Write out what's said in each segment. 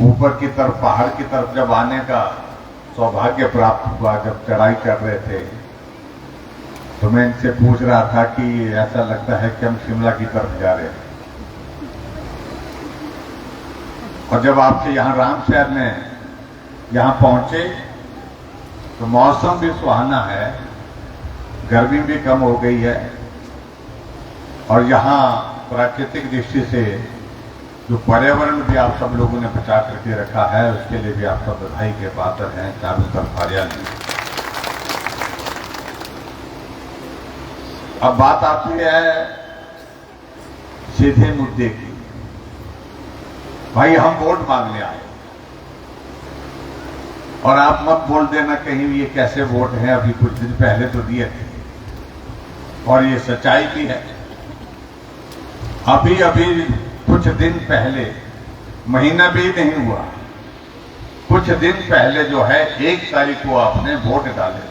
ऊपर की तरफ, पहाड़ की तरफ जब आने का सौभाग्य प्राप्त हुआ, जब चढ़ाई कर रहे थे, तो मैं इनसे पूछ रहा था कि ऐसा लगता है कि हम शिमला की तरफ जा रहे हैं। और जब आपके यहाँ रामशहर में यहाँ पहुंचे तो मौसम भी सुहाना है, गर्मी भी कम हो गई है, और यहाँ प्राकृतिक दृष्टि से जो पर्यावरण भी आप सब लोगों ने बचा करके रखा है, उसके लिए भी आप सब बधाई के पात्र हैं। चारों तरफ हरियाली। अब बात आती है सीधे मुद्दे की। भाई, हम वोट मांगने आए, और आप मत बोल देना कहीं ये कैसे वोट हैं, अभी कुछ दिन पहले तो दिए थे, और ये सच्चाई भी है। अभी अभी कुछ दिन पहले, महीना भी नहीं हुआ, कुछ दिन पहले जो है 1 तारीख को आपने वोट डाले,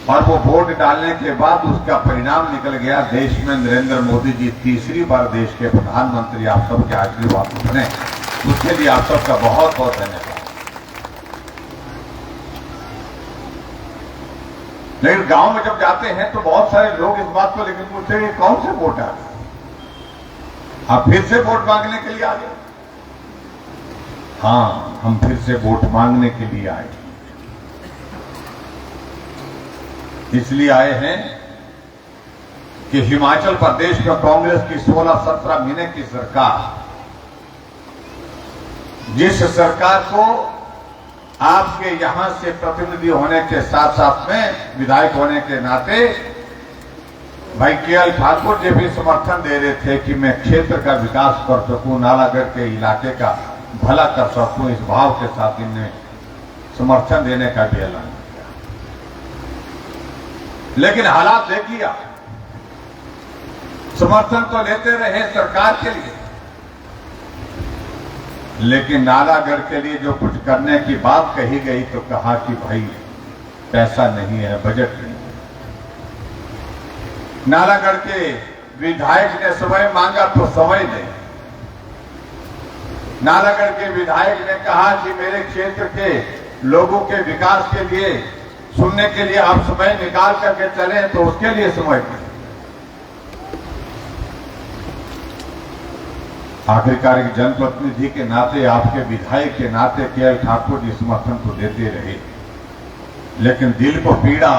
और वो वोट डालने के बाद उसका परिणाम निकल गया। देश में नरेंद्र मोदी जी तीसरी बार देश के प्रधानमंत्री आप सबके आशीर्वाद बने, उसके लिए आप सबका बहुत बहुत धन्यवाद। लेकिन गांव में जब जाते हैं तो बहुत सारे लोग इस बात को लेकर पूछते हैं कि कौन से वोट आ गए, आप फिर से वोट मांगने के लिए आ गए? हाँ, हम फिर से वोट मांगने के लिए आए। इसलिए आए हैं कि हिमाचल प्रदेश में कांग्रेस की 16-17 महीने की सरकार, जिस सरकार को आपके यहां से प्रतिनिधि होने के साथ साथ में विधायक होने के नाते भाई केएल ठाकुर जी भी समर्थन दे रहे थे कि मैं क्षेत्र का विकास कर सकूं, नालागढ़ के इलाके का भला कर सकूं, इस भाव के साथ इन्हें समर्थन देने का भी ऐलान किया। लेकिन हालात देखिए आप, समर्थन तो लेते रहे सरकार के लिए, लेकिन नालागढ़ के लिए जो कुछ करने की बात कही गई तो कहा कि भाई पैसा नहीं है, बजट नहीं है। नालागढ़ के विधायक ने समय मांगा तो समय नहीं। नालागढ़ के विधायक ने कहा कि मेरे क्षेत्र के लोगों के विकास के लिए सुनने के लिए आप समय निकाल करके चलें, तो उसके लिए समय नहीं। आखिरकार एक जनप्रतिनिधि के नाते, आपके विधायक के नाते केएल ठाकुर जी समर्थन तो देते रहे, लेकिन दिल को पीड़ा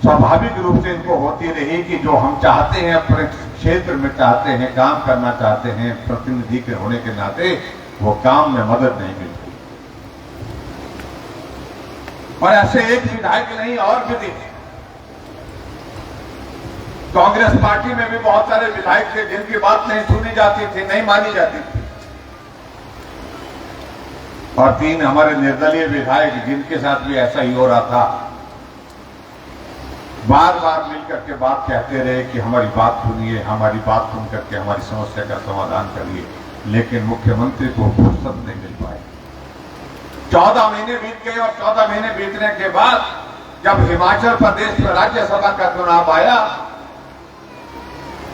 स्वाभाविक रूप से इनको होती रही कि जो हम चाहते हैं, अपने क्षेत्र में चाहते हैं, काम करना चाहते हैं, प्रतिनिधि के होने के नाते वो काम में मदद नहीं मिलती। और ऐसे एक विधायक नहीं, और भी थे। कांग्रेस पार्टी में भी बहुत सारे विधायक थे जिनकी बात नहीं सुनी जाती थी, नहीं मानी जाती थी, और 3 हमारे निर्दलीय विधायक जिनके साथ भी ऐसा ही हो रहा था, बार बार मिलकर के बात कहते रहे कि हमारी बात सुनिए, हमारी बात सुन करके हमारी समस्या का समाधान करिए, लेकिन मुख्यमंत्री को फुर्सत नहीं मिल पाई। 14 महीने बीत गए, और 14 महीने बीतने के बाद जब हिमाचल प्रदेश में राज्यसभा का चुनाव आया,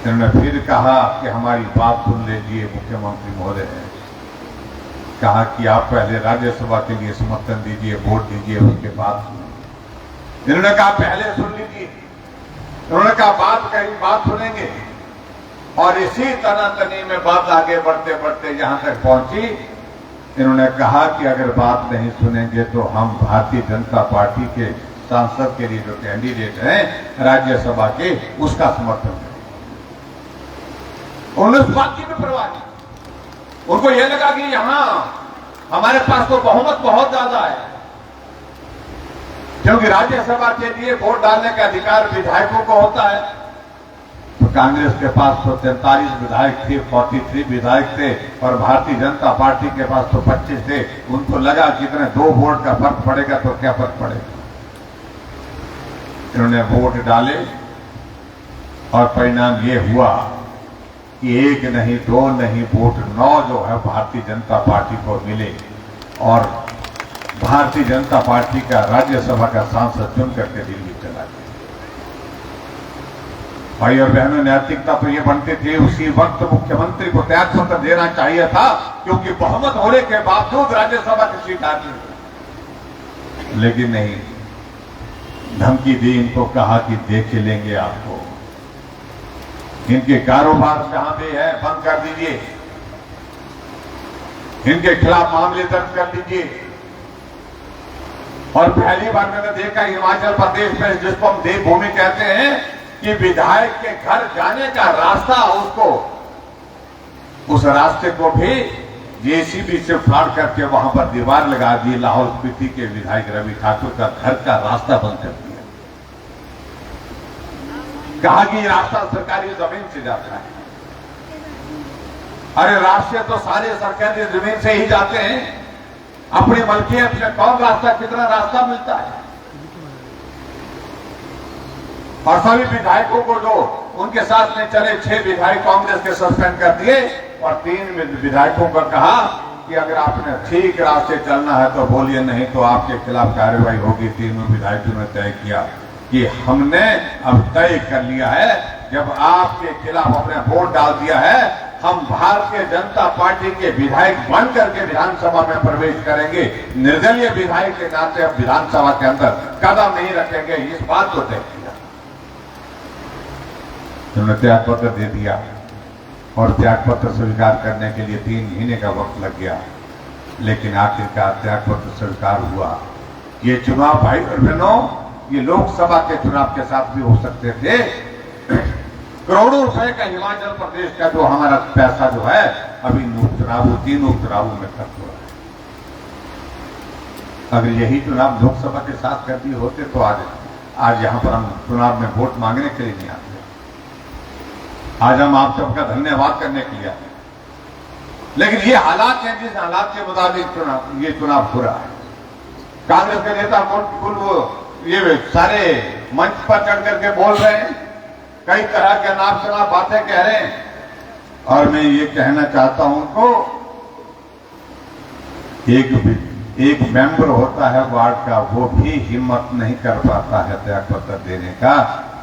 उन्होंने फिर कहा कि हमारी बात सुन लीजिए मुख्यमंत्री महोदय ने कहा कि आप पहले राज्यसभा के लिए समर्थन दीजिए, वोट दीजिए, उसके बाद सुनिए। इन्होंने कहा पहले सुन लीजिए, उन्होंने कहा बात सुनेंगे, और इसी तनातनी में बात आगे बढ़ते बढ़ते यहां तक पहुंची। इन्होंने कहा कि अगर बात नहीं सुनेंगे तो हम भारतीय जनता पार्टी के सांसद के लिए जो कैंडिडेट हैं राज्यसभा के, उसका समर्थन करें। उन्होंने उस बात की भी परवाह नहीं। उनको यह लगा कि यहां हमारे पास तो बहुमत बहुत ज्यादा है, क्योंकि राज्यसभा के लिए वोट डालने का अधिकार विधायकों को होता है। तो कांग्रेस के पास तो 43 विधायक थे, 43 विधायक थे, और भारतीय जनता पार्टी के पास तो 25 थे। उनको लगा कि इतने 2 वोट का फर्क पड़ेगा तो क्या फर्क पड़ेगा। इन्होंने वोट डाले, और परिणाम ये हुआ कि 1 नहीं, 2 नहीं, वोट 9 जो है भारतीय जनता पार्टी को मिले, और भारतीय जनता पार्टी का राज्यसभा का सांसद चुन करके दिल्ली चला गया। भाई और बहनों, नैतिकता तो ये बनती थी उसी वक्त मुख्यमंत्री को त्याग पत्र देना चाहिए था, क्योंकि बहुमत होने के बावजूद राज्यसभा की सीट आती, लेकिन नहीं, धमकी दी, इनको कहा कि देख लेंगे आपको, इनके कारोबार जहां भी है बंद कर दीजिए, इनके खिलाफ मामले दर्ज कर दीजिए। और पहली बार मैंने देखा हिमाचल प्रदेश में, जिसको हम देवभूमि कहते हैं, कि विधायक के घर जाने का रास्ता, उसको, उस रास्ते को भी जेसीबी से फाड़ करके वहां पर दीवार लगा दी। लाहौल स्पीति के विधायक रवि ठाकुर का घर का रास्ता बंद कर दिया, कहा कि रास्ता सरकारी जमीन से जाता है। अरे रास्ते तो सारे सरकारी जमीन से ही जाते हैं, अपनी मलकियत में कौन रास्ता, कितना रास्ता मिलता है। और सभी विधायकों को, जो उनके साथ में चले 6 विधायक कांग्रेस के सस्पेंड कर दिए, और 3 विधायकों को कहा कि अगर आपने ठीक रास्ते चलना है तो बोलिए, नहीं तो आपके खिलाफ कार्रवाई होगी। तीनों विधायकों ने तय किया कि हमने अब तय कर लिया है, जब आपके खिलाफ अपने वोट डाल दिया है, हम भारतीय जनता पार्टी के विधायक बन करके विधानसभा में प्रवेश करेंगे। निर्दलीय विधायक के नाते अब विधानसभा के अंदर कदम नहीं रखेंगे, इस बात को तय किया। उन्होंने त्याग पत्र दे दिया, और त्याग पत्र स्वीकार करने के लिए 3 महीने का वक्त लग गया, लेकिन आखिरकार त्याग पत्र स्वीकार हुआ। ये चुनाव भाई और बहनों, ये लोकसभा के चुनाव के साथ भी हो सकते थे। करोड़ों रुपए का हिमाचल प्रदेश का जो हमारा पैसा जो है, अभी तीन उपचुनावों में खर्च हो रहा है। अगर यही चुनाव लोकसभा के साथ कर दिए होते तो आज यहां पर हम चुनाव में वोट मांगने के लिए नहीं आते, आज हम आप सबका धन्यवाद करने के लिए आते। लेकिन ये हालात हैं, जिस हालात के मुताबिक ये चुनाव हो रहा है। कांग्रेस के नेता कुल वो ये सारे मंच पर चढ़ करके बोल रहे हैं, कई तरह के नाम शनाप बातें कह रहे हैं, और मैं ये कहना चाहता हूं उनको, एक मेंबर होता है वार्ड का, वो भी हिम्मत नहीं कर पाता है त्याग पत्र देने का।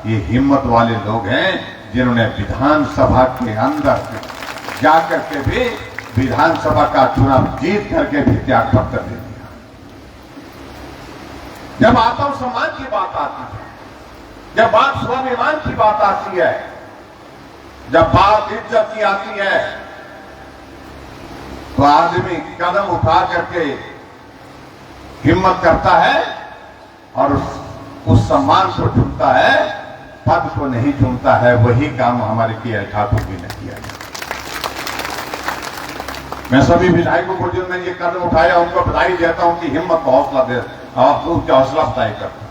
ये हिम्मत वाले लोग हैं जिन्होंने विधानसभा के अंदर जाकर के भी विधानसभा का चुनाव जीत करके भी त्याग पत्र दे दिया। जब आत्मसम्मान की बात आती है, जब बात स्वाभिमान की बात आती है, जब बात इज्जत की आती है, तो आदमी कदम उठा करके हिम्मत करता है और उस सम्मान को चुनता है, पद को नहीं चुनता है। वही काम हमारे के ठाकुर जी ने किया। मैं सभी विधायकों को जिन्होंने ये कदम उठाया उनको बधाई देता हूं कि हिम्मत को हौसला दे, उनकी हौसला अफजाई करता।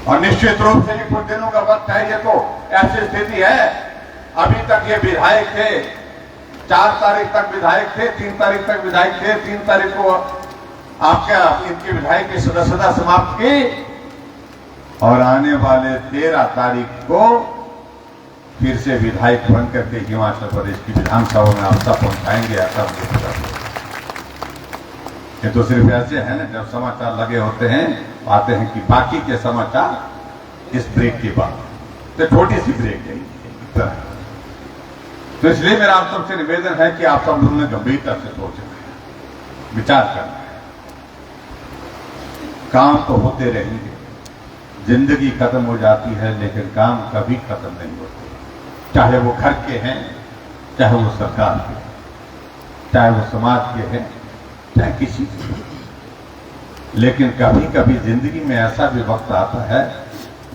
और निश्चित रूप से कुछ दिनों का वक्त है, ये तो ऐसी स्थिति है, अभी तक ये विधायक थे, 4 तारीख तक विधायक थे, 3 तारीख तक विधायक थे, 3 तारीख को आपके इनकी विधायक की सदस्यता समाप्त की, और आने वाले 13 तारीख को फिर से विधायक बन करके हिमाचल प्रदेश की विधानसभा में आप सब पहुंचाएंगे। ऐसा ये तो सिर्फ ऐसे है ना, जब समाचार लगे होते हैं आते हैं कि बाकी के समाचार इस ब्रेक के बाद, तो छोटी सी ब्रेक है। तो इसलिए मेरा आप सबसे निवेदन है कि आप सब लोगों ने गंभीरता से सोचना है, विचार करना है। काम तो होते रहेंगे, जिंदगी खत्म हो जाती है, लेकिन काम कभी खत्म नहीं होते, चाहे वो घर के हैं, चाहे वो सरकार के, चाहे वो समाज के हैं, चाहे किसी के। लेकिन कभी कभी जिंदगी में ऐसा भी वक्त आता है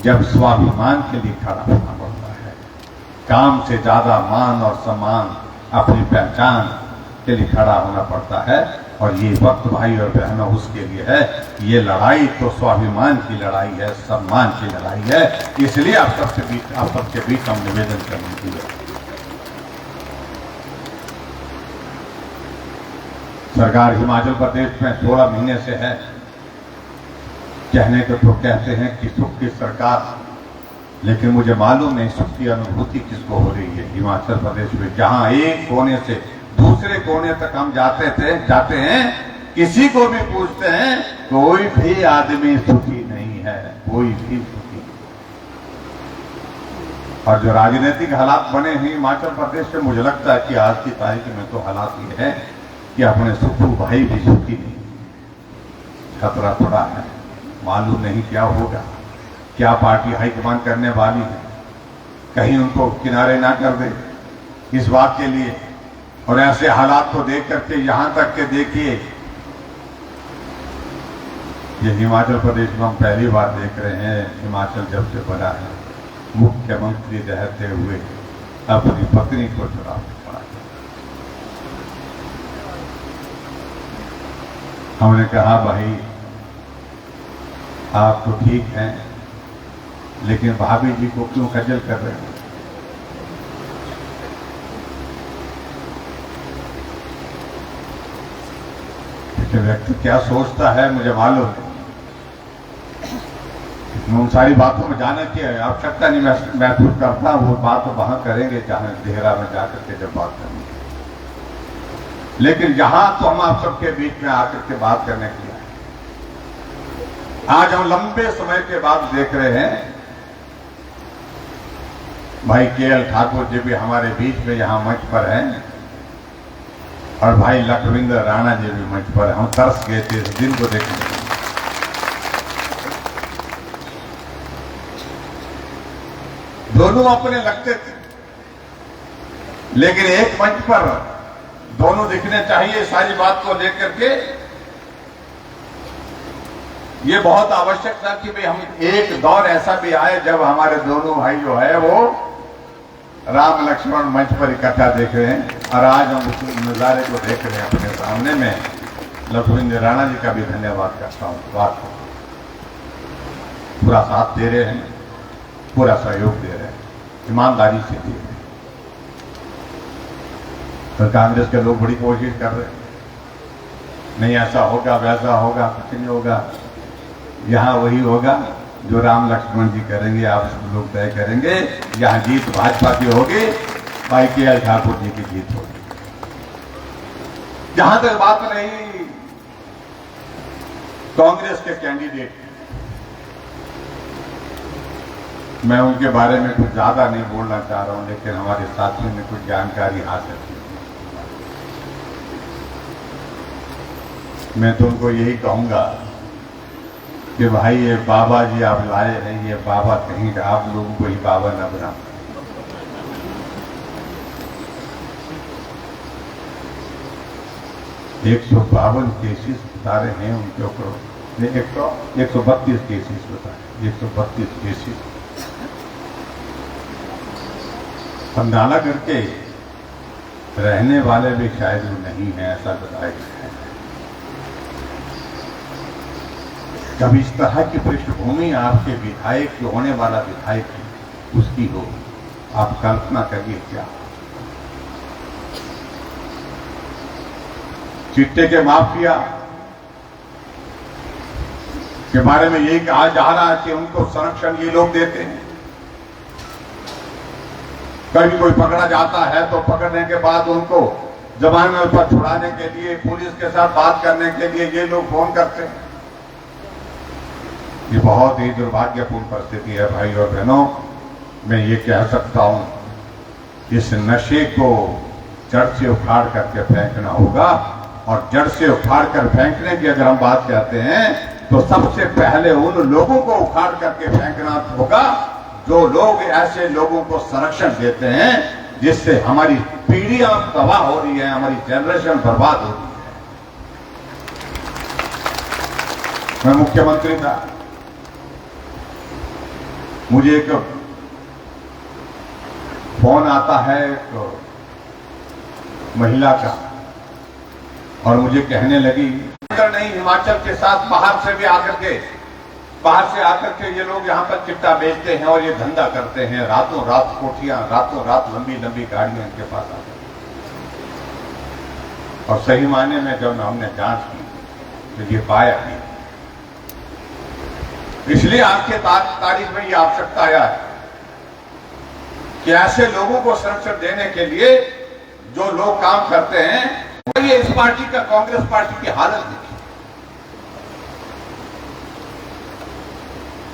जब स्वाभिमान के लिए खड़ा होना पड़ता है। काम से ज्यादा मान और सम्मान, अपनी पहचान के लिए खड़ा होना पड़ता है। और ये वक्त भाई और बहनों उसके लिए है। ये लड़ाई तो स्वाभिमान की लड़ाई है, सम्मान की लड़ाई है। इसलिए आप सबके बीच हम निवेदन करने के लिए सरकार हिमाचल प्रदेश में 16 महीने से है। कहने को तो कहते हैं कि सुख की सरकार, लेकिन मुझे मालूम नहीं सुख की अनुभूति किसको हो रही है हिमाचल प्रदेश में, जहां एक कोने से दूसरे कोने तक हम जाते हैं, किसी को भी पूछते हैं, कोई भी आदमी सुखी नहीं है, कोई भी सुखी नहीं। और जो राजनीतिक हालात बने हैं हिमाचल प्रदेश में, मुझे लगता है कि आज की तारीख में तो हालात ये है कि अपने सुखू भाई भी सुखी नहीं, खतरा पड़ा है। मालूम नहीं क्या होगा, क्या पार्टी हाईकमान करने वाली है, कहीं उनको किनारे ना कर दे इस बात के लिए। और ऐसे हालात को देख करके यहां तक के देखिए, ये हिमाचल प्रदेश में हम पहली बार देख रहे हैं, हिमाचल जब से बना है मुख्यमंत्री रहते हुए अपनी पत्नी को चुनाव पड़ा। हमने कहा भाई आप तो ठीक हैं, लेकिन भाभी जी को क्यों खज्जल कर रहे हैं? व्यक्ति क्या सोचता है मुझे मालूम है, उन सारी बातों में जाने की आवश्यकता नहीं महसूस करता। वो बात तो वहां करेंगे जहां देहरा में जाकर के जब बात करेंगे, लेकिन यहां तो हम आप सबके बीच में आकर के बात करने की आए। आज हम लंबे समय के बाद देख रहे हैं भाई केएल ठाकुर जी भी हमारे बीच में यहां मंच पर हैं और भाई लखविंदर राणा जी भी मंच पर। हम तरस गए थे इस दिन को देखने। दोनों अपने लगते थे, लेकिन एक मंच पर दोनों दिखने चाहिए। सारी बात को लेकर के ये बहुत आवश्यक था कि भाई हम एक दौर ऐसा भी आए जब हमारे दोनों भाई जो है वो राम लक्ष्मण मंच पर इकट्ठा देख रहे हैं। और आज हम उस नजारे को देख रहे हैं अपने सामने में। लखविंदर राणा जी का भी धन्यवाद करता हूं, बात को पूरा साथ दे रहे हैं, पूरा सहयोग दे रहे हैं, ईमानदारी से दे रहे हैं। तो कांग्रेस के लोग बड़ी कोशिश कर रहे हैं, नहीं ऐसा होगा वैसा होगा, कुछ नहीं होगा, यहां वही होगा जो राम लक्ष्मण जी करेंगे, आप सब लोग तय करेंगे। यहां जीत भाजपा की होगी, भाई केएल ठाकुर जी की जीत होगी। जहां तक बात रही कांग्रेस के कैंडिडेट, मैं उनके बारे में कुछ ज्यादा नहीं बोलना चाह रहा हूं, लेकिन हमारे साथियों ने कुछ जानकारी हासिल की। मैं तो उनको यही कहूंगा कि भाई ये बाबा जी आप लाए हैं, ये बाबा कहीं का आप लोगों को ही बाबा न बना। 152 केसेस बता रहे हैं उनके ऊपर, 132 केसेस बताए, 132 केसेस। अंदाजा करके रहने वाले भी शायद वो नहीं है, ऐसा बताया गया है। जब इस तरह की पृष्ठभूमि आपके विधायक जो होने वाला विधायक उसकी हो, आप कल्पना करिए क्या। चिट्टे के माफिया के बारे में यही कहा जा रहा है कि उनको संरक्षण ये लोग देते हैं। कभी कोई पकड़ा जाता है तो पकड़ने के बाद उनको जमानत पर छुड़ाने के लिए पुलिस के साथ बात करने के लिए ये लोग फोन करते हैं। ये बहुत ही दुर्भाग्यपूर्ण परिस्थिति है भाई और बहनों। मैं ये कह सकता हूं, इस नशे को जड़ से उखाड़ करके फेंकना होगा। और जड़ से उखाड़ कर फेंकने की अगर हम बात कहते हैं तो सबसे पहले उन लोगों को उखाड़ करके फेंकना होगा जो लोग ऐसे लोगों को संरक्षण देते हैं जिससे हमारी पीढ़ियां तबाह हो रही है, हमारी जनरेशन बर्बाद हो रही है। मैं मुख्यमंत्री था, मुझे एक फोन आता है एक महिला का और मुझे कहने लगी नहीं, हिमाचल के साथ बाहर से आकर के ये लोग यहाँ पर चिट्टा बेचते हैं और ये धंधा करते हैं। रातों रात कोठियां, रातों रात लंबी लंबी गाड़ियां इनके पास आती हैं। और सही मायने में जब हमने जांच की तो ये पाया नहीं। इसलिए आज के तारीख में ये आवश्यकता आया है कि ऐसे लोगों को संरक्षण देने के लिए जो लोग काम करते हैं। ये इस पार्टी का, कांग्रेस पार्टी की हालत देखी।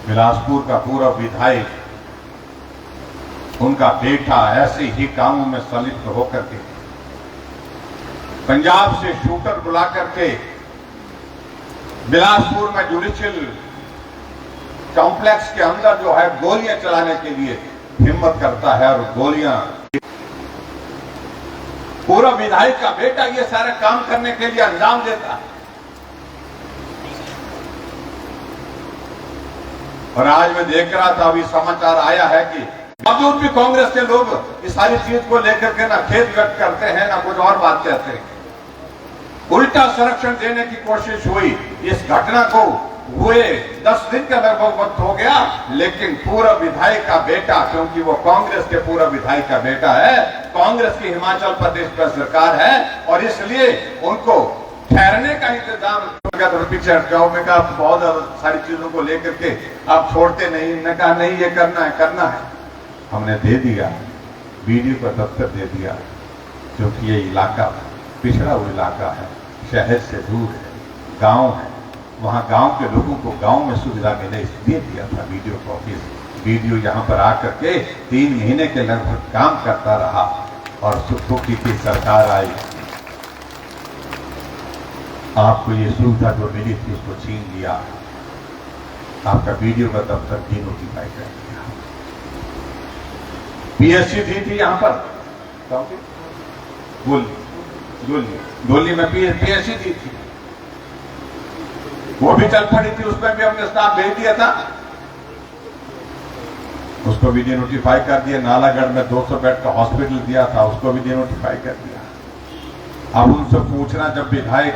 बिलासपुर का पूरा विधायक उनका बेटा ऐसे ही कामों में संलिप्त होकर के पंजाब से शूटर बुला करके बिलासपुर में जुडिशियल कॉम्प्लेक्स के अंदर जो है गोलियां चलाने के लिए हिम्मत करता है और गोलियां, पूरा विधायक का बेटा ये सारे काम करने के लिए अंजाम देता है। और आज मैं देख रहा था, अभी समाचार आया है कि बावजूद भी कांग्रेस के लोग इस सारी चीज को लेकर के ना खेद व्यक्त करते हैं ना कुछ और बात कहते हैं। उल्टा संरक्षण देने की कोशिश हुई। इस घटना को हुए 10 दिन का लगभग वक्त हो गया, लेकिन पूरा विधायक का बेटा, क्योंकि वो कांग्रेस के पूरा विधायक का बेटा है, कांग्रेस की हिमाचल प्रदेश पर सरकार है और इसलिए उनको ठहरने का इंतजाम पीछे हट जाओ। मैं कहा बहुत सारी चीजों को लेकर के आप छोड़ते नहीं। मैं कहा नहीं, ये करना है। हमने दे दिया, वीडियो का दफ्तर दे दिया, क्योंकि ये इलाका पिछड़ा हुआ इलाका है, शहर से दूर है, गांव है, वहां गांव के लोगों को गांव में सुविधा मिले इसलिए दिया था वीडियो का ऑफिस। वीडियो यहां पर आकर के 3 महीने के लगभग काम करता रहा और सुखी की सरकार आई। आपको ये सुविधा जो मिली थी उसको छीन लिया, आपका वीडियो का दफ्तर डिनोटिफाई कर दिया। पीएससी थी यहां पर गोली में पीएससी थी, वो भी चल पड़ी थी, उसमें भी हमने स्टाफ भेज दिया था, उसको भी डिनोटिफाई कर दिया। नालागढ़ में 200 बेड का हॉस्पिटल दिया था, उसको भी डिनोटिफाई कर दिया। अब उनसे पूछना, जब विधायक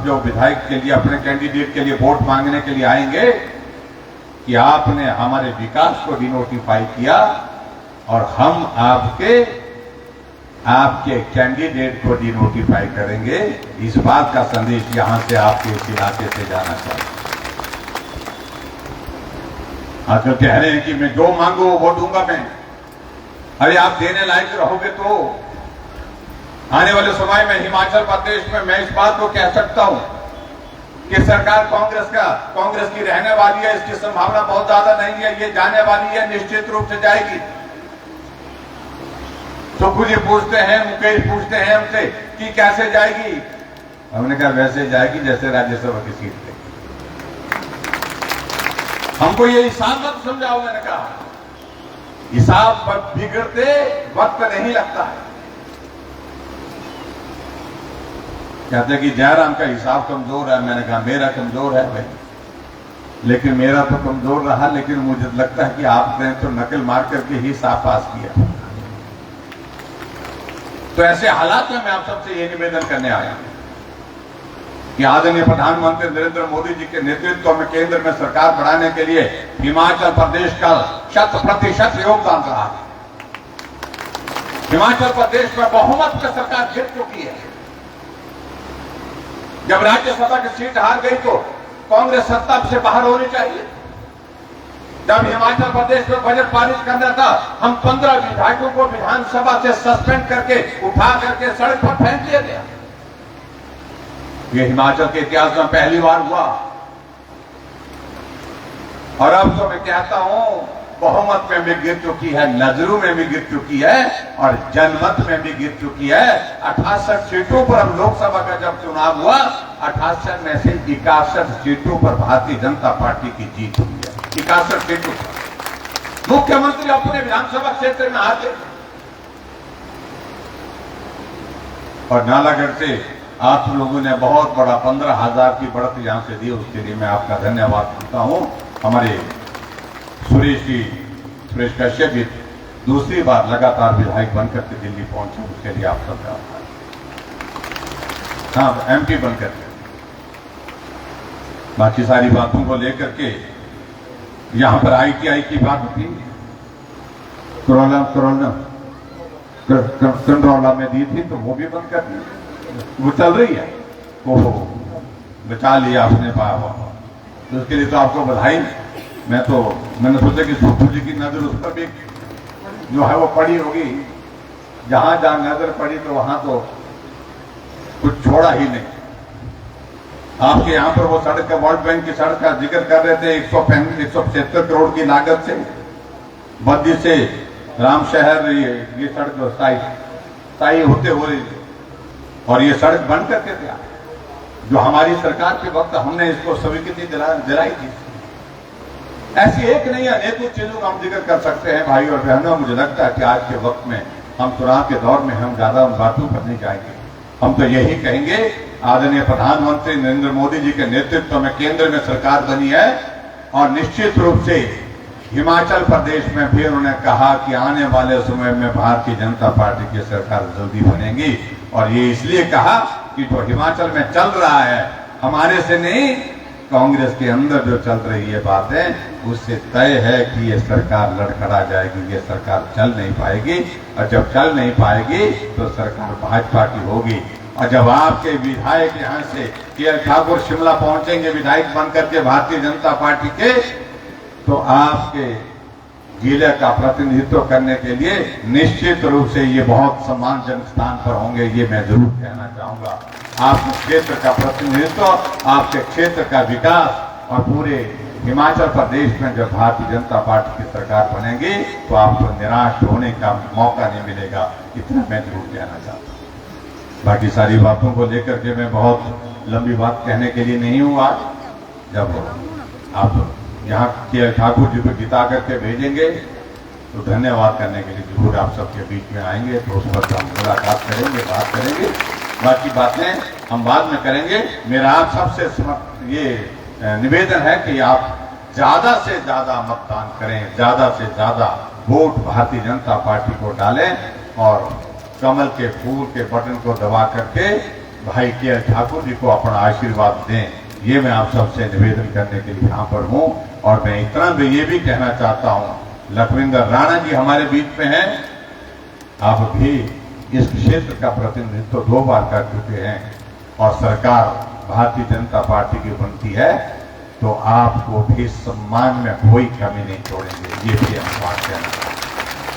जो विधायक के लिए अपने कैंडिडेट के लिए वोट मांगने के लिए आएंगे कि आपने हमारे विकास को डिनोटिफाई किया और हम आपके कैंडिडेट को डिनोटिफाई करेंगे, इस बात का संदेश यहां से आपके इस इलाके से जाना चाहिए। आजकल कह रहे हैं कि मैं जो मांगू वो दूंगा मैं। अरे आप देने लायक रहोगे तो आने वाले समय में हिमाचल प्रदेश में मैं इस बात को कह सकता हूं कि सरकार कांग्रेस की रहने वाली है। इसकी संभावना बहुत ज्यादा नहीं है, ये जाने वाली है, निश्चित रूप से जाएगी। सुखू जी पूछते हैं, मुकेश पूछते हैं हमसे कि कैसे जाएगी। हमने कहा वैसे जाएगी जैसे राज्यसभा की सीट पे। हमको ये हिसाब मत समझाओ। मैंने कहा हिसाब बिगड़ते वक्त नहीं लगता है। कहते कि जयराम का हिसाब कमजोर है। मैंने कहा मेरा कमजोर है भाई, लेकिन मेरा तो कमजोर रहा, लेकिन मुझे लगता है कि आपने तो नकल मार करके ही हिसाब पास किया। तो ऐसे हालात में मैं आप सबसे ये निवेदन करने आया कि आदरणीय प्रधानमंत्री नरेंद्र मोदी जी के नेतृत्व में केंद्र में सरकार बढ़ाने के लिए हिमाचल प्रदेश का 100% योगदान रहा है। हिमाचल प्रदेश में बहुमत से सरकार जीत चुकी है। जब राज्यसभा की सीट हार गई तो कांग्रेस सत्ता से बाहर होनी चाहिए। जब हिमाचल प्रदेश में बजट पारित करना था, हम 15 विधायकों को विधानसभा से सस्पेंड करके उठा करके सड़क पर फेंक दिया गया। यह हिमाचल के इतिहास में पहली बार हुआ। और अब तो मैं कहता हूं बहुमत में भी गिर चुकी है, नजरों में भी गिर चुकी है और जनमत में भी गिर चुकी है। 68 सीटों पर अब लोकसभा का जब चुनाव हुआ, 68 में से 61 सीटों पर भारतीय जनता पार्टी की जीत हुई है। 61 सीटों पर मुख्यमंत्री अपने विधानसभा क्षेत्र में हारे। और नालागढ़ से आप लोगों ने बहुत बड़ा 15,000 की बढ़त यहां से दी, उसके लिए मैं आपका धन्यवाद करता हूं। हमारे सुरेश कश्यप जी दूसरी बार लगातार विधायक बनकर के दिल्ली पहुंचे, उसके लिए आप सबका हाँ एमपी बनकर के। बाकी सारी बातों को लेकर के यहां पर ITI की बात थी, कंट्रोला में दी थी, तो वो भी बंद कर दी, वो चल रही है। ओहो बचा लिया आपने पाया, तो उसके लिए तो आपको बधाई। मैंने सोचा कि सुखू जी की नजर उस पर भी जो है वो पड़ी होगी, जहां जहां नजर पड़ी तो वहां तो कुछ छोड़ा ही नहीं। आपके यहां पर वो सड़क का, वर्ल्ड बैंक की सड़क का जिक्र कर रहे थे, 175 करोड़ की लागत से बद्दी से रामशहर ये सड़क स्थायी होते हुए और ये सड़क बन करके दिया, जो हमारी सरकार के वक्त हमने इसको स्वीकृति दिलाई थी। ऐसी एक नहीं अनेकों चीजों का हम जिक्र कर सकते हैं भाई और बहनों। मुझे लगता है कि आज के वक्त में हम चुनाव के दौर में हम ज्यादा उन बातों पर नहीं जाएंगे। हम तो यही कहेंगे, आदरणीय प्रधानमंत्री नरेंद्र मोदी जी के नेतृत्व में केंद्र में सरकार बनी है और निश्चित रूप से हिमाचल प्रदेश में भी उन्होंने कहा कि आने वाले समय में भारतीय जनता पार्टी की सरकार जल्दी बनेगी। और ये इसलिए कहा कि जो हिमाचल में चल रहा है हमारे से नहीं, कांग्रेस के अंदर जो चल रही है बातें, उससे तय है कि ये सरकार लड़खड़ा जाएगी, ये सरकार चल नहीं पाएगी। और जब चल नहीं पाएगी तो सरकार भाजपा की होगी। और जब आपके विधायक यहाँ से के ठाकुर शिमला पहुंचेंगे विधायक बनकर के भारतीय जनता पार्टी के, तो आपके जिले का प्रतिनिधित्व करने के लिए निश्चित रूप से ये बहुत सम्मानजनक स्थान पर होंगे, ये मैं जरूर कहना चाहूंगा। आपके क्षेत्र का प्रतिनिधित्व, आपके क्षेत्र का विकास और पूरे हिमाचल प्रदेश में जब भारतीय जनता पार्टी की सरकार बनेगी तो आपको निराश होने का मौका नहीं मिलेगा, इतना मैं जरूर कहना चाहता हूँ। बाकी सारी बातों को लेकर के मैं बहुत लंबी बात कहने के लिए नहीं हूँ। आज जब आप यहाँ के ठाकुर जी को जिता करके भेजेंगे तो धन्यवाद करने के लिए जरूर आप सबके बीच में आएंगे, तो उस वक्त हम मुलाकात करेंगे, बात करेंगे। बाकी बातें हम बाद में करेंगे। मेरा आप सबसे ये निवेदन है कि आप ज्यादा से ज्यादा मतदान करें, ज्यादा से ज्यादा वोट भारतीय जनता पार्टी को डालें और कमल के फूल के बटन को दबा करके भाई के ठाकुर जी को अपना आशीर्वाद दें। ये मैं आप सबसे निवेदन करने के लिए यहाँ पर हूँ। और मैं इतना भी ये भी कहना चाहता हूँ, लखविंदर राणा जी हमारे बीच में हैं, आप भी इस क्षेत्र का प्रतिनिधित्व 2 बार कर चुके हैं और सरकार भारतीय जनता पार्टी की बनती है तो आपको भी सम्मान में कोई कमी नहीं छोड़ेंगे। ये भी हम बात कहना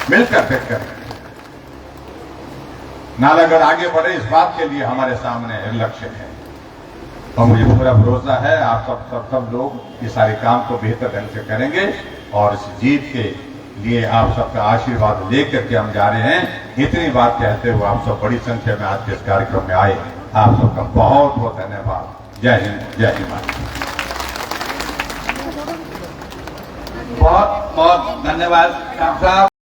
मिलकर फिर करेंगे। नालागढ़ आगे बढ़े, इस बात के लिए हमारे सामने लक्ष्य है और मुझे पूरा भरोसा है आप सब लोग इस सारे काम को बेहतर ढंग से करेंगे। और इस जीत के लिए आप सबका आशीर्वाद लेकर के हम जा रहे हैं। इतनी बात कहते हुए आप सब बड़ी संख्या में आज के इस कार्यक्रम में आए, आप सबका बहुत बहुत धन्यवाद। जय हिंद, जय हिमाचल। बहुत बहुत धन्यवाद साहब।